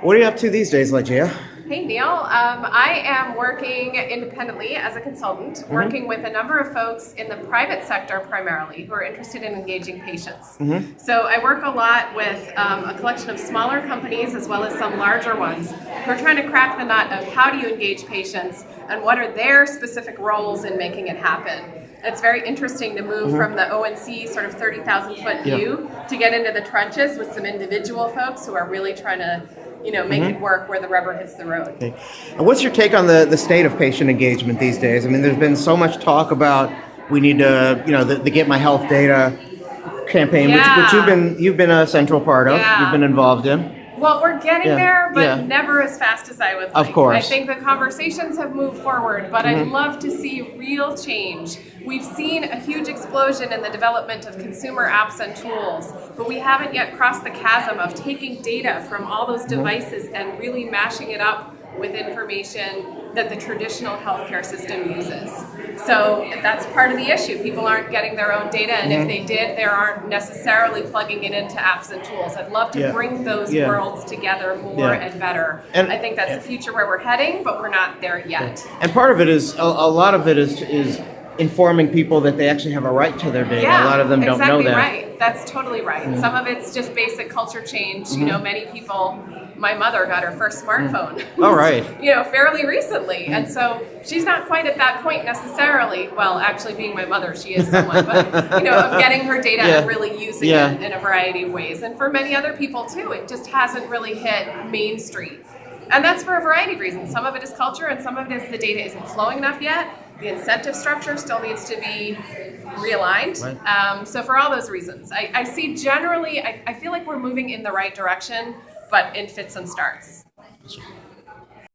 What are you up to these days, Lygeia? Hey Neil, I am working independently as a consultant, working with a number of folks in the private sector primarily who are interested in engaging patients. So I work a lot with a collection of smaller companies as well as some larger ones who are trying to crack the nut of how do you engage patients and what are their specific roles in making it happen. It's very interesting to move from the ONC sort of 30,000 foot view to get into the trenches with some individual folks who are really trying to make it work where the rubber hits the road. Okay. And what's your take on the state of patient engagement these days? I mean, there's been so much talk about we need to, the Get My Health Data campaign, which you've been a central part of, you've been involved in. Well, we're getting there, but never as fast as I would like. Of course. I think the conversations have moved forward, but I'd love to see real change. We've seen a huge explosion in the development of consumer apps and tools, but we haven't yet crossed the chasm of taking data from all those devices and really mashing it up with information that the traditional healthcare system uses. So that's part of the issue. People aren't getting their own data, and if they did, they aren't necessarily plugging it into apps and tools. I'd love to bring those worlds together more and better. And I think that's the future where we're heading, but we're not there yet. And part of it is, a lot of it is informing people that they actually have a right to their data. A lot of them don't know that. Right. That's totally right. Some of it's just basic culture change. Many people, my mother got her first smartphone. All right. Fairly recently. And so she's not quite at that point necessarily. Well, actually being my mother, she is somewhat, but of getting her data and really using it in a variety of ways. And for many other people too, it just hasn't really hit Main Street. And that's for a variety of reasons. Some of it is culture and some of it is the data isn't flowing enough yet. The incentive structure still needs to be realigned. Right. So for all those reasons, I see generally, I feel like we're moving in the right direction, but in fits and starts.